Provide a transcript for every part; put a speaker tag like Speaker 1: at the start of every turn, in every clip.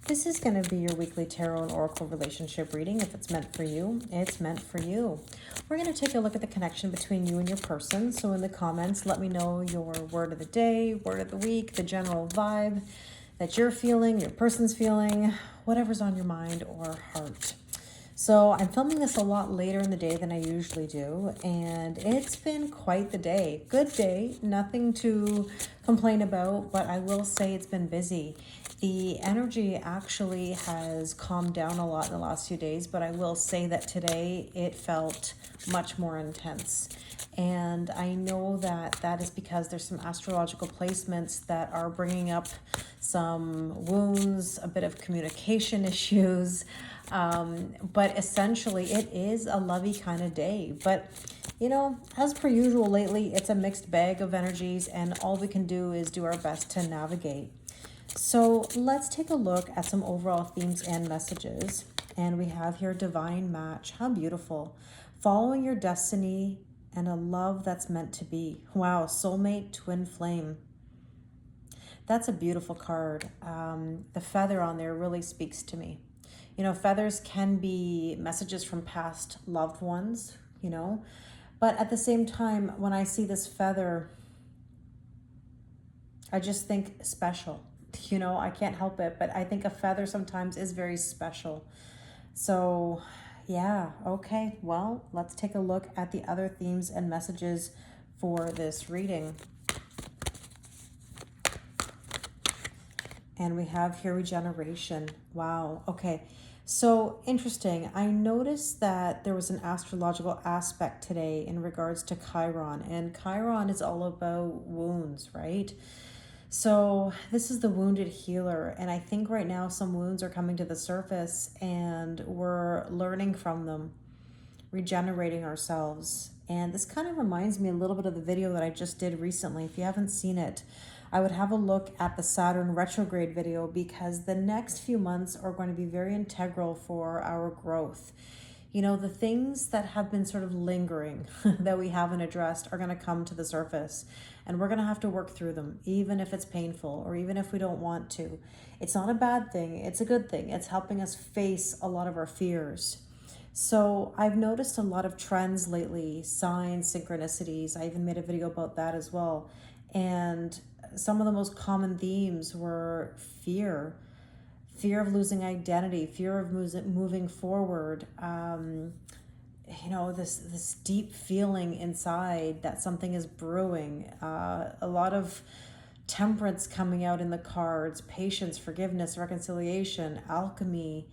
Speaker 1: This is going to be your weekly tarot and oracle relationship reading. If it's meant for you, it's meant for you. We're going to take a look at the connection between you and your person. So in the comments, let me know your word of the day, word of the week, the general vibe that you're feeling, your person's feeling, whatever's on your mind or heart. So I'm filming this a lot later in the day than I usually do, and it's been quite the day. Good day, nothing to complain about, but I will say it's been busy. The energy actually has calmed down a lot in the last few days, but I will say that today it felt much more intense. And I know that that is because there's some astrological placements that are bringing up some wounds, a bit of communication issues. But essentially it is a lovey kind of day. But, you know, as per usual lately, it's a mixed bag of energies, and all we can do is do our best to navigate. So let's take a look at some overall themes and messages. And we have here divine match. How beautiful. Following your destiny and a love that's meant to be. Wow, soulmate, twin flame. That's a beautiful card. The feather on there really speaks to me. You know, feathers can be messages from past loved ones, you know, but at the same time, when I see this feather, I just think special. You know, I can't help it, but I think a feather sometimes is very special. So yeah, okay, well, let's take a look at the other themes and messages for this reading. And we have here regeneration. Wow, okay. So interesting. I noticed that there was an astrological aspect today in regards to Chiron, and Chiron is all about wounds, right? So this is the wounded healer, and I think right now some wounds are coming to the surface and we're learning from them, regenerating ourselves. And this kind of reminds me a little bit of the video that I just did recently. If you haven't seen it, I would have a look at the Saturn retrograde video, because the next few months are going to be very integral for our growth. You know, the things that have been sort of lingering that we haven't addressed are going to come to the surface, and we're going to have to work through them, even if it's painful or even if we don't want to. It's not a bad thing. It's a good thing. It's helping us face a lot of our fears. So I've noticed a lot of trends lately, signs, synchronicities. I even made a video about that as well. And some of the most common themes were fear of losing identity, fear of moving forward, you know, this deep feeling inside that something is brewing, a lot of temperance coming out in the cards, patience, forgiveness, reconciliation, alchemy.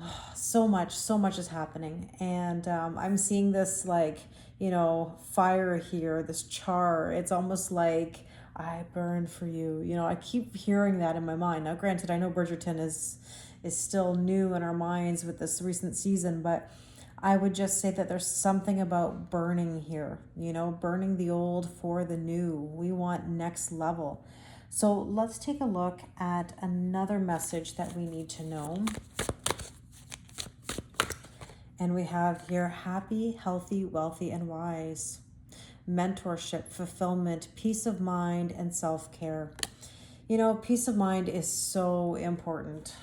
Speaker 1: Oh, so much is happening. And I'm seeing this, like, you know, fire here, this char. It's almost like I burn for you. You know, I keep hearing that in my mind. Now, granted, I know Bridgerton is still new in our minds with this recent season, but I would just say that there's something about burning here, you know, burning the old for the new. We want next level. So let's take a look at another message that we need to know. And we have here happy, healthy, wealthy, and wise. Mentorship, fulfillment, peace of mind, and self-care. You know, peace of mind is so important.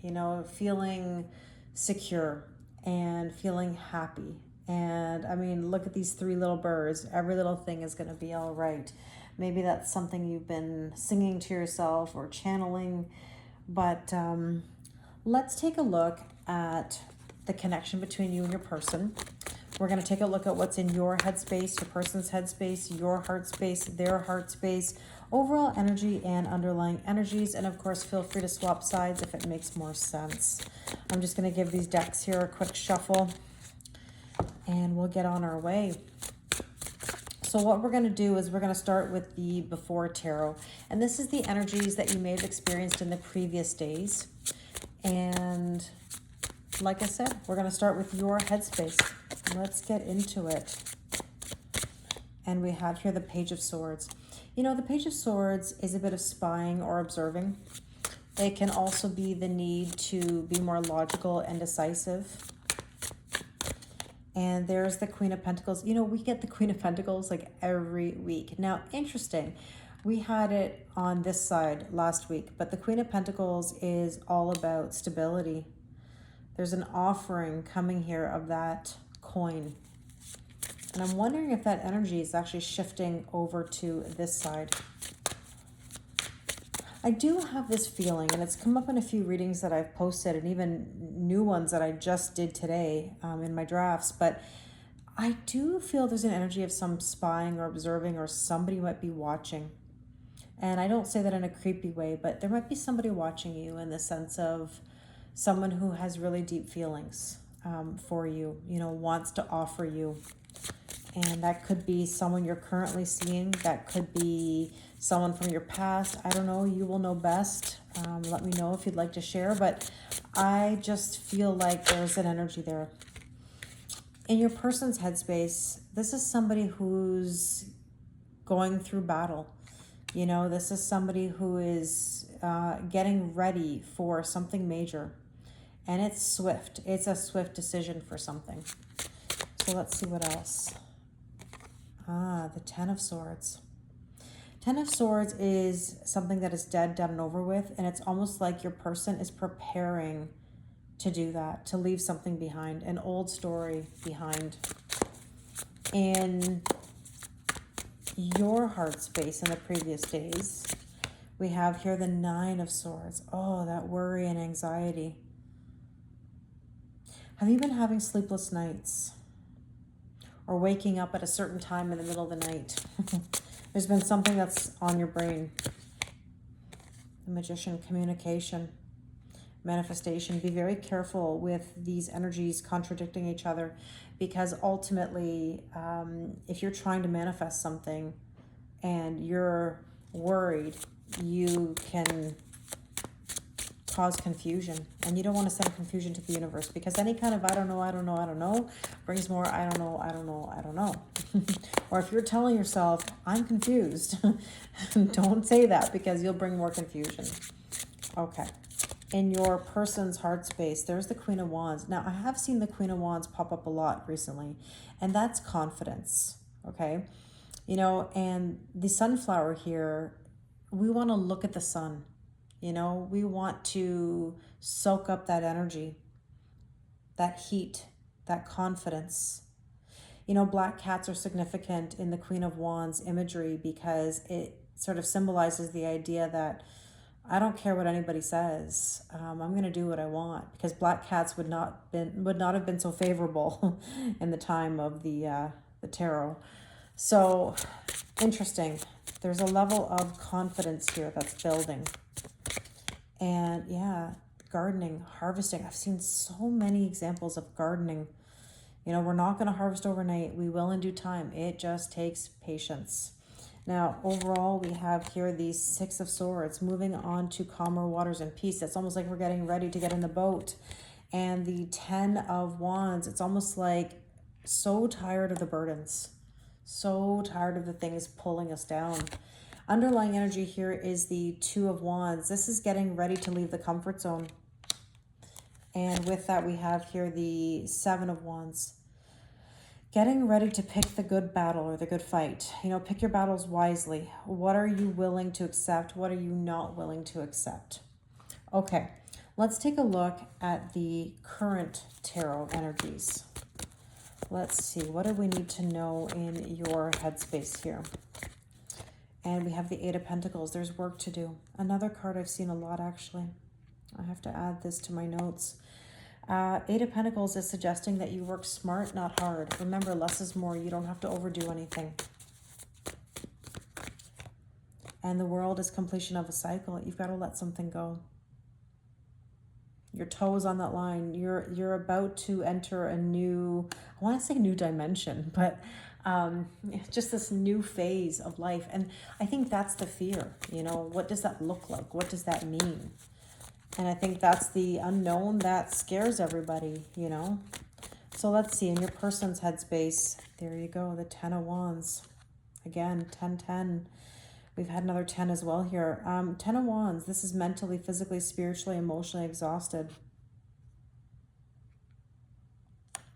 Speaker 1: You know, feeling secure and feeling happy. And I mean, look at these three little birds. Every little thing is going to be all right. Maybe that's something you've been singing to yourself or channeling. But let's take a look at the connection between you and your person. We're going to take a look at what's in your headspace, your person's headspace, your heart space, their heart space, overall energy and underlying energies. And of course, feel free to swap sides if it makes more sense. I'm just going to give these decks here a quick shuffle and we'll get on our way. So what we're going to do is we're going to start with the before tarot. And this is the energies that you may have experienced in the previous days. And like I said, we're going to start with your headspace. Let's get into it. And we have here the Page of Swords. You know, the Page of Swords is a bit of spying or observing. It can also be the need to be more logical and decisive. And there's the Queen of Pentacles. You know, we get the Queen of Pentacles like every week. Now, interesting. We had it on this side last week, but the Queen of Pentacles is all about stability. There's an offering coming here of that coin. And I'm wondering if that energy is actually shifting over to this side. I do have this feeling, and it's come up in a few readings that I've posted and even new ones that I just did today in my drafts, but I do feel there's an energy of some spying or observing, or somebody might be watching. And I don't say that in a creepy way, but there might be somebody watching you in the sense of someone who has really deep feelings for you, you know, wants to offer you. And that could be someone you're currently seeing. That could be someone from your past. I don't know. You will know best. Let me know if you'd like to share. But I just feel like there's an energy there. In your person's headspace, this is somebody who's going through battle. You know, this is somebody who is getting ready for something major. And it's swift. It's a swift decision for something. So let's see what else. The Ten of Swords. Ten of Swords is something that is dead, done, and over with. And it's almost like your person is preparing to do that, to leave something behind, an old story behind. In your heart space in the previous days, we have here the Nine of Swords. Oh, that worry and anxiety. Have you been having sleepless nights? Or waking up at a certain time in the middle of the night? There's been something that's on your brain. The Magician, communication, manifestation. Be very careful with these energies contradicting each other, because ultimately, if you're trying to manifest something and you're worried, you can cause confusion, and you don't want to send confusion to the universe, because any kind of I don't know brings more I don't know. Or if you're telling yourself I'm confused, don't say that, because you'll bring more confusion. Okay. In your person's heart space, there's the Queen of Wands. Now, I have seen the Queen of Wands pop up a lot recently, and that's confidence. Okay. You know, and the sunflower here, we want to look at the sun. You know, we want to soak up that energy, that heat, that confidence. You know, black cats are significant in the Queen of Wands imagery, because it sort of symbolizes the idea that I don't care what anybody says. I'm going to do what I want, because black cats would not have been so favorable in the time of the tarot. So interesting. There's a level of confidence here that's building. And yeah, gardening, harvesting. I've seen so many examples of gardening. You know, we're not going to harvest overnight. We will in due time. It just takes patience. Now, overall, we have here the Six of Swords, moving on to calmer waters and peace. It's almost like we're getting ready to get in the boat. And the Ten of Wands, it's almost like so tired of the burdens, so tired of the things pulling us down. Underlying energy here is the Two of Wands. This is getting ready to leave the comfort zone. And with that, we have here the Seven of Wands. Getting ready to pick the good battle or the good fight. You know, pick your battles wisely. What are you willing to accept? What are you not willing to accept? Okay, let's take a look at the current tarot energies. Let's see, what do we need to know in your headspace here? And we have the Eight of Pentacles. There's work to do. Another card I've seen a lot, actually. I have to add this to my notes. Eight of Pentacles is suggesting that you work smart, not hard. Remember, less is more. You don't have to overdo anything. And the world is completion of a cycle. You've got to let something go. Your toe is on that line. You're about to enter a new, I want to say new dimension, but just this new phase of life. And I think that's the fear. You know, what does that look like? What does that mean? And I think that's the unknown that scares everybody, you know. So let's see, in your person's headspace, there you go, the Ten of Wands. Again, 10-10. We've had another 10 as well here. 10 of Wands, this is mentally, physically, spiritually, emotionally exhausted.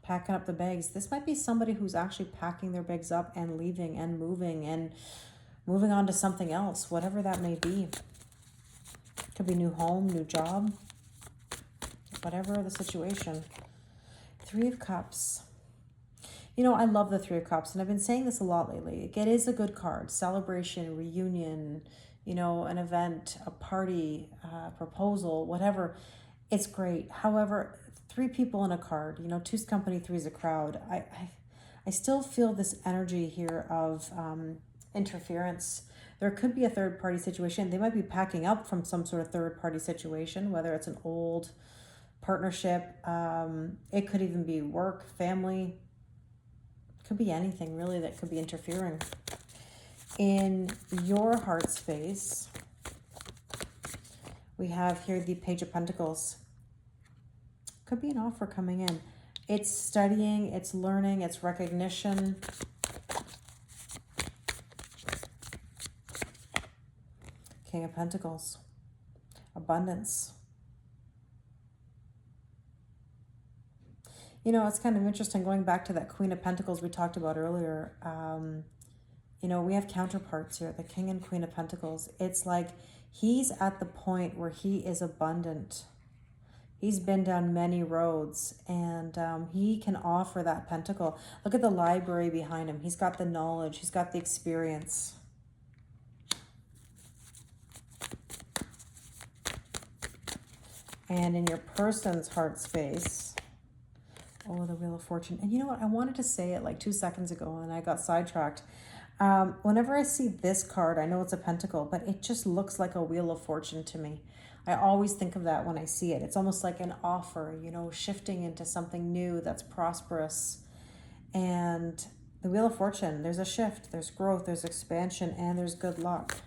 Speaker 1: Packing up the bags. This might be somebody who's actually packing their bags up and leaving and moving and moving on to something else, whatever that may be. Could be new home, new job, whatever the situation. Three of Cups. You know, I love the Three of Cups, and I've been saying this a lot lately. It is a good card. Celebration, reunion, you know, an event, a party, proposal, whatever. It's great. However, three people in a card, you know, two's company, three's a crowd. I still feel this energy here of interference. There could be a third party situation. They might be packing up from some sort of third party situation, whether it's an old partnership. It could even be work, family. Could be anything really that could be interfering. In your heart space, we have here the Page of Pentacles. Could be an offer coming in. It's studying, it's learning, it's recognition. King of Pentacles. Abundance. You know, it's kind of interesting going back to that Queen of Pentacles we talked about earlier. You know, we have counterparts here, the King and Queen of Pentacles. It's like he's at the point where he is abundant. He's been down many roads, and he can offer that pentacle. Look at the library behind him. He's got the knowledge. He's got the experience. And in your person's heart space, oh, the Wheel of Fortune. And you know what? I wanted to say it like 2 seconds ago, and I got sidetracked. Whenever I see this card, I know it's a pentacle, but it just looks like a Wheel of Fortune to me. I always think of that when I see it. It's almost like an offer, you know, shifting into something new that's prosperous. And the Wheel of Fortune, there's a shift, there's growth, there's expansion, and there's good luck.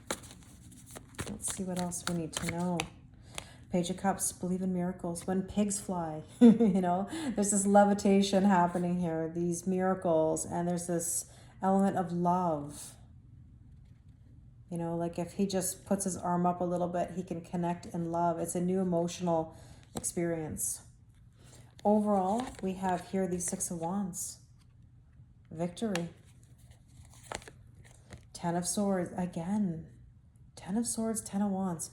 Speaker 1: Let's see what else we need to know. Page of Cups, believe in miracles. When pigs fly, you know, there's this levitation happening here, these miracles, and there's this element of love. You know, like if he just puts his arm up a little bit, he can connect in love. It's a new emotional experience. Overall, we have here the Six of Wands. Victory. Ten of Swords. Again, Ten of Swords, Ten of Wands.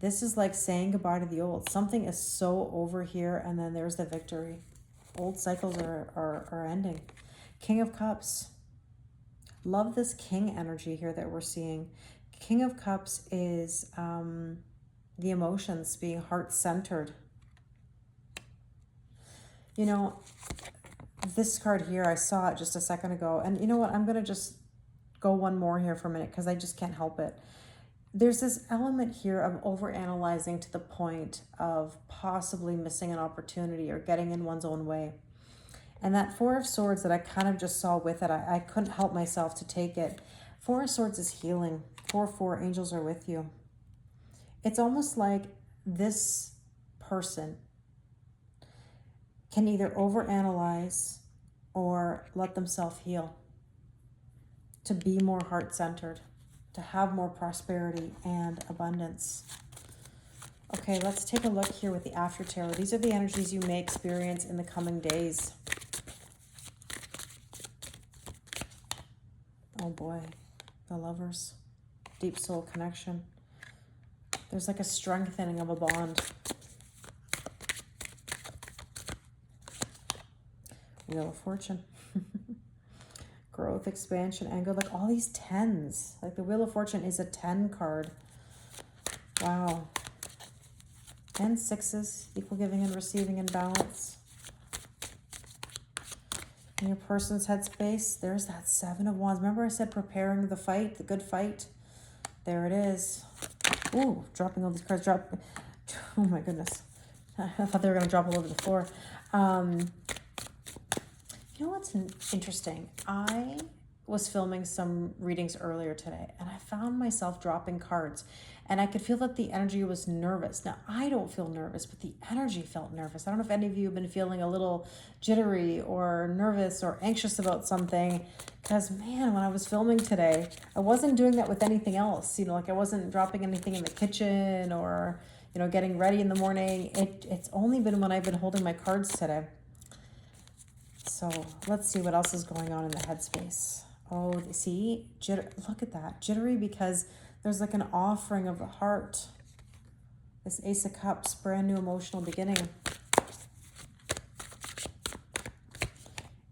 Speaker 1: This is like saying goodbye to the old. Something is so over here, and then there's the victory. Old cycles are ending. King of Cups. Love this king energy here that we're seeing. King of Cups is the emotions, being heart-centered. You know, this card here, I saw it just a second ago. And you know what? I'm going to just go one more here for a minute because I just can't help it. There's this element here of overanalyzing to the point of possibly missing an opportunity or getting in one's own way. And that Four of Swords that I kind of just saw with it, I couldn't help myself to take it. Four of Swords is healing. 4-4, angels are with you. It's almost like this person can either overanalyze or let themselves heal, to be more heart-centered, to have more prosperity and abundance. Okay, let's take a look here with the After Tarot. These are the energies you may experience in the coming days. Oh boy, the Lovers. Deep soul connection. There's like a strengthening of a bond. Wheel of Fortune. Growth, expansion, anger. Like all these tens. Like the Wheel of Fortune is a 10 card. Wow. And sixes. Equal giving and receiving in balance. In your person's headspace, there's that Seven of Wands. Remember I said preparing the fight, the good fight? There it is. Ooh, dropping all these cards. Oh my goodness. I thought they were going to drop all over the floor. You know what's interesting? I was filming some readings earlier today, and I found myself dropping cards. And I could feel that the energy was nervous. Now, I don't feel nervous, but the energy felt nervous. I don't know if any of you have been feeling a little jittery or nervous or anxious about something. Because, man, when I was filming today, I wasn't doing that with anything else. You know, like I wasn't dropping anything in the kitchen or, you know, getting ready in the morning. It's only been when I've been holding my cards today. So let's see what else is going on in the headspace. Oh, see, look at that. Jittery because there's like an offering of the heart. This Ace of Cups, brand new emotional beginning.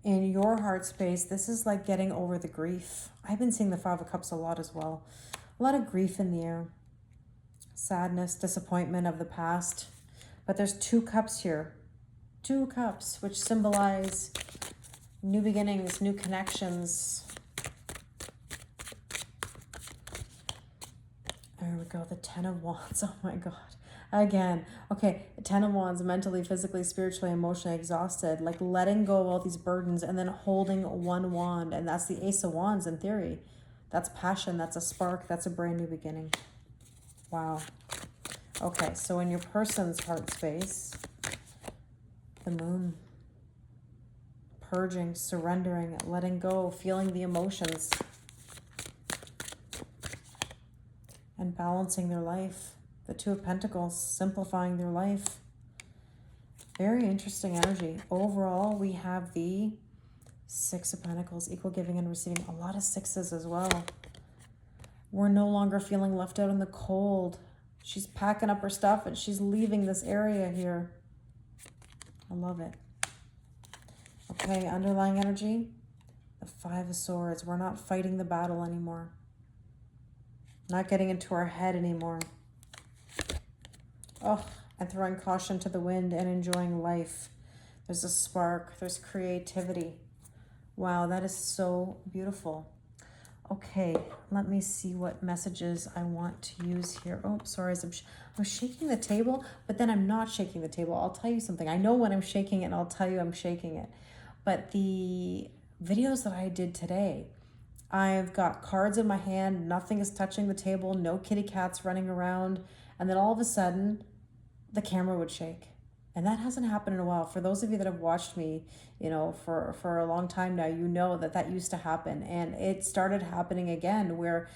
Speaker 1: In your heart space, this is like getting over the grief. I've been seeing the Five of Cups a lot as well. A lot of grief in the air. Sadness, disappointment of the past. But there's 2 cups here. 2 cups, which symbolize new beginnings, new connections. There we go, the 10 of Wands. Oh my God. Again, okay, 10 of Wands, mentally, physically, spiritually, emotionally exhausted, like letting go of all these burdens and then holding one wand. And that's the Ace of Wands in theory. That's passion, that's a spark, that's a brand new beginning. Wow. Okay, so in your person's heart space, the Moon. Purging, surrendering, letting go, feeling the emotions. And balancing their life. The Two of Pentacles, simplifying their life. Very interesting energy. Overall, we have the 6 of Pentacles, equal giving and receiving. A lot of 6s as well. We're no longer feeling left out in the cold. She's packing up her stuff and she's leaving this area here. I love it. Okay, underlying energy, the 5 of Swords. We're not fighting the battle anymore. Not getting into our head anymore. Oh, and throwing caution to the wind and enjoying life. There's a spark. There's creativity. Wow, that is so beautiful. Okay, let me see what messages I want to use here. Oh, sorry, I'm shaking the table, but then I'm not shaking the table. I'll tell you something. I know when I'm shaking it, and I'll tell you I'm shaking it. But the videos that I did today, I've got cards in my hand, nothing is touching the table, no kitty cats running around, and then all of a sudden, the camera would shake. And that hasn't happened in a while. For those of you that have watched me, you know, for a long time now, you know that that used to happen. And it started happening again where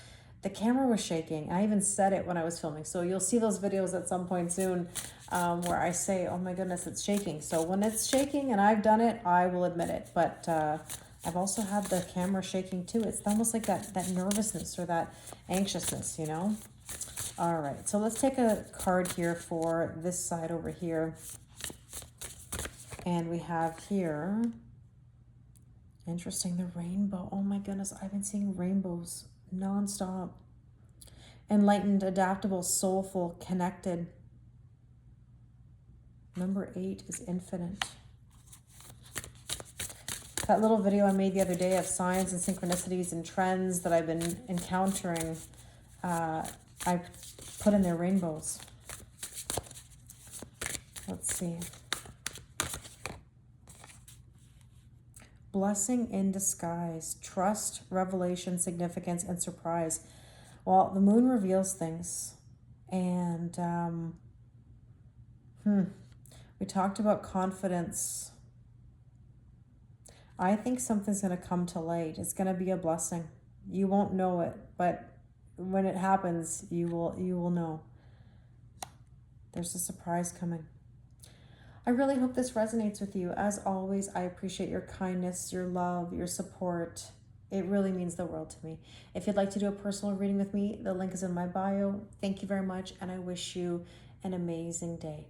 Speaker 1: the camera was shaking. I even said it when I was filming. So you'll see those videos at some point soon where I say, oh my goodness, it's shaking. So when it's shaking and I've done it, I will admit it. But I've also had the camera shaking too. It's almost like that nervousness or that anxiousness, you know? All right, so let's take a card here for this side over here. And we have here, interesting, the rainbow. Oh my goodness, I've been seeing rainbows nonstop. Enlightened, adaptable, soulful, connected. Number 8 is infinite. That little video I made the other day of signs and synchronicities and trends that I've been encountering, I put in their rainbows. Let's see. Blessing in disguise, trust, revelation, significance, and surprise. Well, the moon reveals things. And we talked about confidence. I think something's going to come to light. It's going to be a blessing. You won't know it, but when it happens, you will know. There's a surprise coming. I really hope this resonates with you. As always, I appreciate your kindness, your love, your support. It really means the world to me. If you'd like to do a personal reading with me, the link is in my bio. Thank you very much, and I wish you an amazing day.